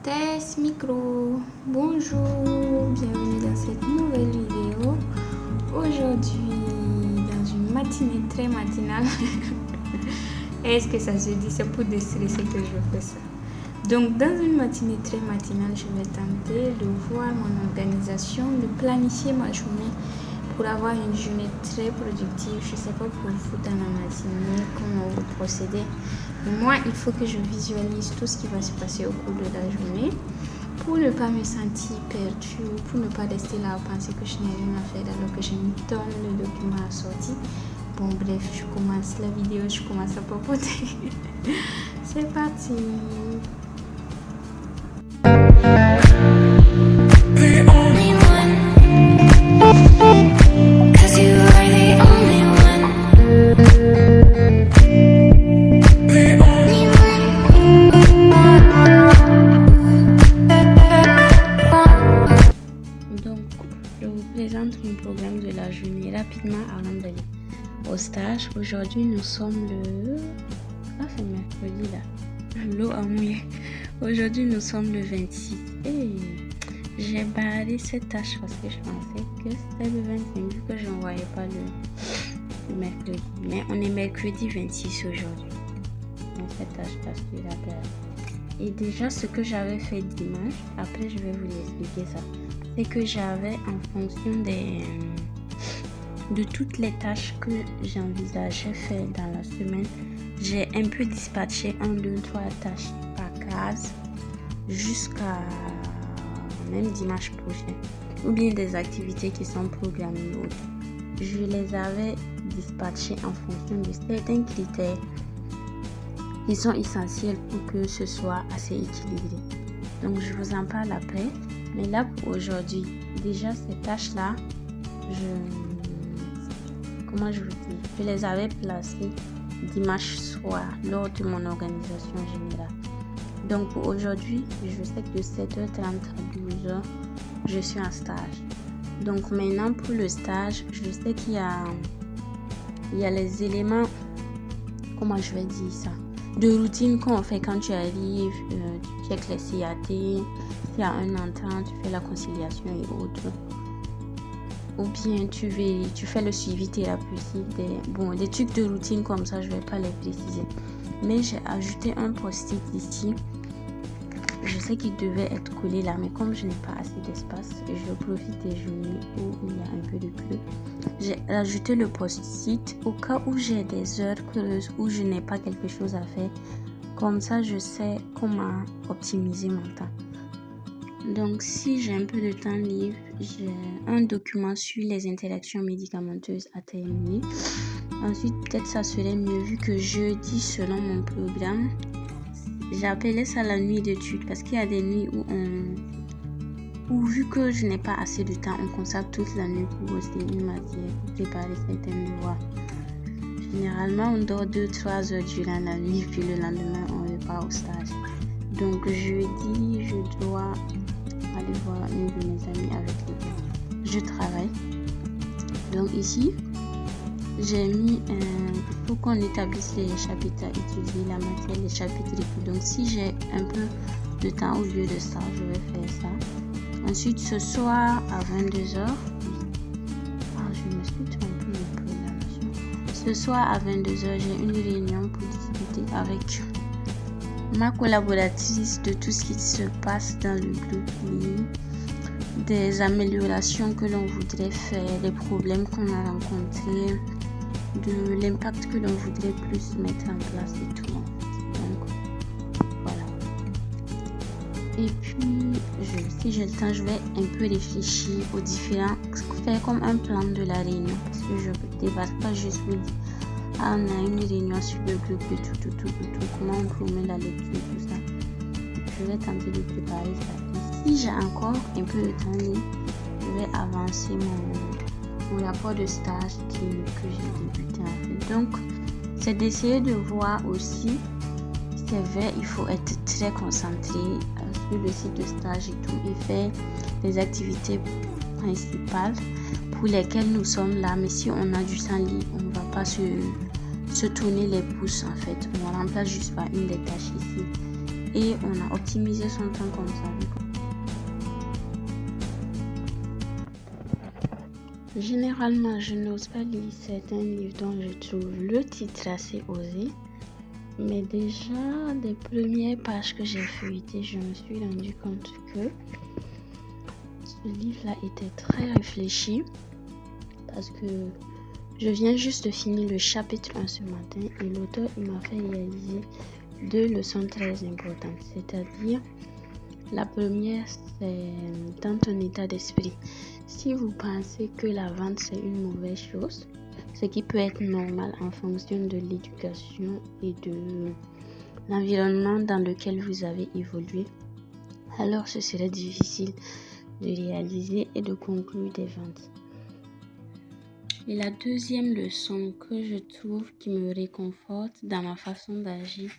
Test micro. Bonjour, bienvenue dans cette nouvelle vidéo. Aujourd'hui, dans une matinée très matinale. Est-ce que ça se dit? C'est pour déstresser que je fais ça. Donc, dans une matinée très matinale, je vais tenter de voir mon organisation, de planifier ma journée pour avoir une journée très productive. Je ne sais pas pour vous dans la matinée, comment vous procédez. Mais moi, il faut que je visualise tout ce qui va se passer au cours de la journée pour ne pas me sentir perdue, pour ne pas rester là à penser que je n'ai rien à faire alors que je me donne le document à sortir. Bon, bref, je commence la vidéo, je commence à papoter. C'est parti. Mon programme de la journée rapidement avant d'aller au stage. Aujourd'hui, nous sommes le... c'est mercredi là. L'eau a mouillé. Aujourd'hui, nous sommes le 26. Et j'ai barré cette tâche parce que je pensais que c'était le 25 vu que je ne voyais pas le mercredi. Mais on est mercredi 26 aujourd'hui. Donc cette tâche-là, je la barre. Et déjà, ce que j'avais fait dimanche, après je vais vous expliquer ça. C'est que j'avais en fonction de toutes les tâches que j'envisageais faire dans la semaine, j'ai un peu dispatché 1, 2, 3 tâches par case jusqu'à même dimanche prochain. Ou bien des activités qui sont programmées autres. Je les avais dispatchées en fonction de certains critères qui sont essentiels pour que ce soit assez équilibré. Donc je vous en parle après. Mais là, pour aujourd'hui, déjà ces tâches-là, je les avais placées dimanche soir lors de mon organisation générale. Donc pour aujourd'hui, je sais que de 7h30 à 12h, je suis en stage. Donc maintenant pour le stage, je sais qu'il y a les éléments, comment je vais dire ça, de routine qu'on fait quand tu arrives, tu checkes les CAT, s'il y a un entrant, tu fais la conciliation et autres. Ou bien tu fais le suivi thérapeutique, des trucs de routine comme ça, je ne vais pas les préciser. Mais j'ai ajouté un post-it ici. Je sais qu'il devait être collé là, mais comme je n'ai pas assez d'espace, je profite des journées où il y a un peu de creux. J'ai ajouté le post-it au cas où j'ai des heures creuses où je n'ai pas quelque chose à faire. Comme ça, je sais comment optimiser mon temps. Donc, si j'ai un peu de temps libre, j'ai un document sur les interactions médicamenteuses à terminer. Ensuite, peut-être ça serait mieux vu que jeudi, selon mon programme, j'appelais ça la nuit d'études parce qu'il y a des nuits où vu que je n'ai pas assez de temps, on consacre toute la nuit pour bosser une matière, pour préparer certains devoirs. Généralement, on dort 2-3 heures durant la nuit, puis le lendemain, on repart au stage. Donc, jeudi, je dois aller voir une de mes amies avec lesquelles je travaille. Donc, ici, j'ai mis pour qu'on établisse les chapitres à étudier, la matière, les chapitres et tout. Donc, si j'ai un peu de temps au lieu de ça, je vais faire ça. Ensuite, ce soir à 22h, je me suis trompée de programmation. Ce soir à 22h, j'ai une réunion pour discuter avec ma collaboratrice de tout ce qui se passe dans le groupe, des améliorations que l'on voudrait faire, des problèmes qu'on a rencontrés, de l'impact que l'on voudrait plus mettre en place et tout. Donc voilà. Et puis si j'ai le temps, je vais un peu réfléchir aux différents, faire comme un plan de la réunion parce que je ne débatte pas juste vous dire on a une réunion sur le groupe de tout, comment on promet la lecture, tout ça. Je vais tenter de préparer ça. Et si j'ai encore un peu de temps libre, je vais avancer mon rapport de stage que j'ai débuté en fait. Donc, c'est d'essayer de voir aussi, c'est vrai, il faut être très concentré sur le site de stage et tout, et faire les activités principales pour lesquelles nous sommes là. Mais si on a du temps libre, on ne va pas se tourner les pouces en fait. On remplace juste par une des tâches ici et on a optimisé son temps comme ça. Généralement, je n'ose pas lire certains livres dont je trouve le titre assez osé. Mais déjà, des premières pages que j'ai feuilletées, je me suis rendu compte que ce livre-là était très réfléchi. Parce que je viens juste de finir le chapitre 1 ce matin et l'auteur m'a fait réaliser 2 leçons très importantes. C'est-à-dire, la première, c'est dans ton état d'esprit. Si vous pensez que la vente, c'est une mauvaise chose, ce qui peut être normal en fonction de l'éducation et de l'environnement dans lequel vous avez évolué, alors ce serait difficile de réaliser et de conclure des ventes. Et la deuxième leçon que je trouve qui me réconforte dans ma façon d'agir,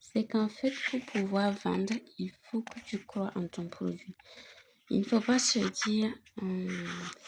c'est qu'en fait, pour pouvoir vendre, il faut que tu crois en ton produit. Il ne faut pas se dire,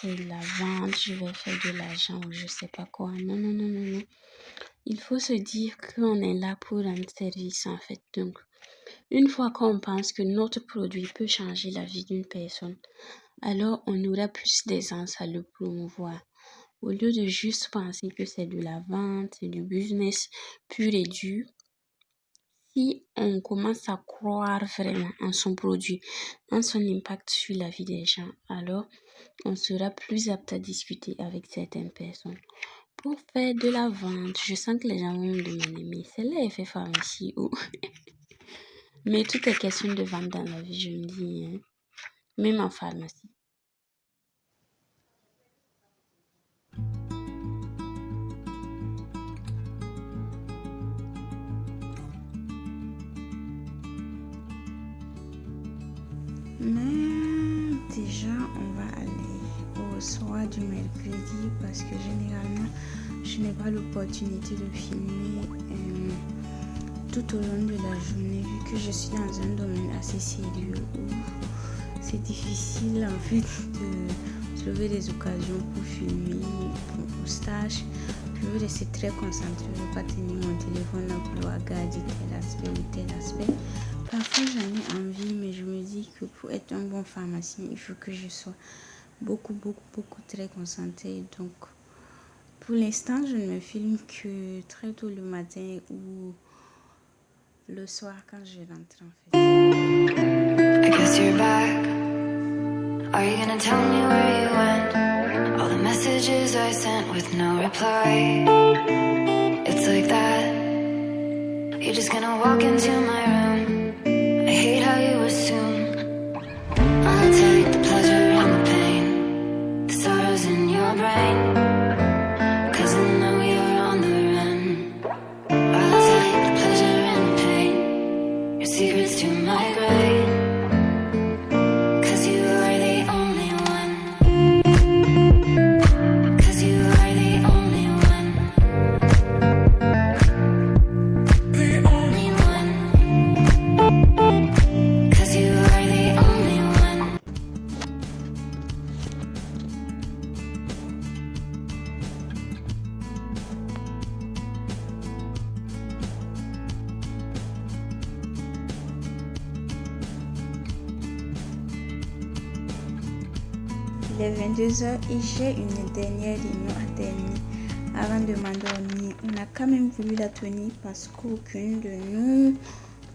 c'est la vente, je vais faire de l'argent ou je sais pas quoi. Non. Il faut se dire qu'on est là pour rendre service en fait. Donc, une fois qu'on pense que notre produit peut changer la vie d'une personne, alors on aura plus d'aisance à le promouvoir. Au lieu de juste penser que c'est de la vente, c'est du business pur et dur, si on commence à croire vraiment en son produit, en son impact sur la vie des gens, alors on sera plus apte à discuter avec certaines personnes. Pour faire de la vente, je sens que les gens vont me demander, mais c'est l'effet pharmacie ou... Mais tout est question de vente dans la vie, je me dis, même en pharmacie. Mais déjà, on va aller au soir du mercredi parce que généralement, je n'ai pas l'opportunité de filmer tout au long de la journée vu que je suis dans un domaine assez sérieux où c'est difficile en fait de trouver des occasions pour filmer au stage. Je veux rester très concentrée, je ne veux pas tenir mon téléphone là pour regarder tel aspect ou tel aspect. Parfois j'en ai envie, mais je me dis que pour être un bon pharmacien, il faut que je sois beaucoup très concentrée. Donc pour l'instant, je ne me filme que très tôt le matin ou le soir quand je rentre en fait. I guess you're back. Are you gonna tell me where you went? All the messages I sent with no reply. It's like that. You're just gonna walk into my room. I hate how you assume I'll take the pleasure and the pain, the sorrows in your brain, 'cause I know you're on the run. I'll take the pleasure and the pain, your secrets to my grave, 'cause you are the only one, 'cause you are the only one, the only one, 'cause you are the only one. Il est 22h et j'ai une dernière réunion à terminer avant de m'endormir. On a quand même voulu la tenir parce qu'aucune de nous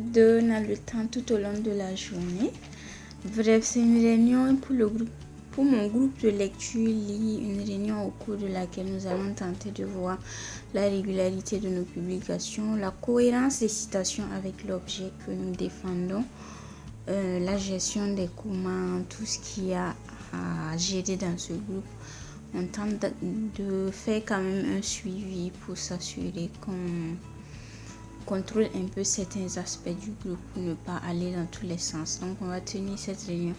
deux n'a le temps tout au long de la journée. Bref, c'est une réunion pour mon groupe de lecture lit, une réunion au cours de laquelle nous allons tenter de voir la régularité de nos publications, la cohérence des citations avec l'objet que nous défendons, la gestion des commandes, tout ce qu'il y a à gérer dans ce groupe. On tente de faire quand même un suivi pour s'assurer qu'on contrôle un peu certains aspects du groupe pour ne pas aller dans tous les sens. Donc on va tenir cette réunion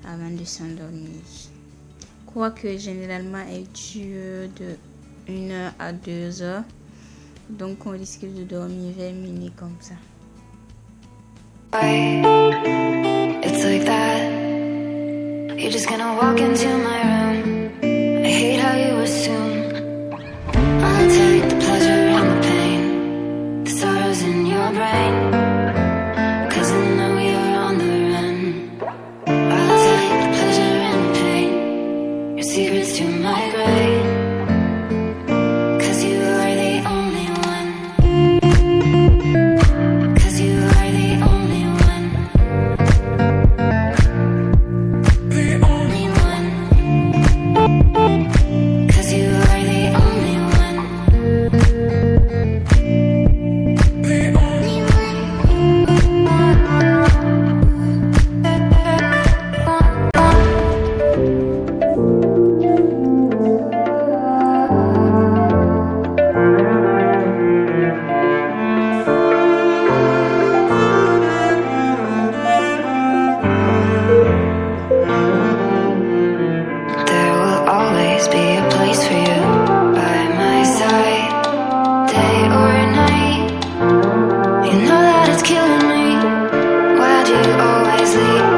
avant de s'endormir. Quoique généralement elle dure de 1h à 2h. Donc on risque de dormir vers minuit comme ça. It's like that. You're just gonna walk into my room. I hate how you assume I'll take the pleasure and the pain, the sorrows in your brain, 'cause wisely.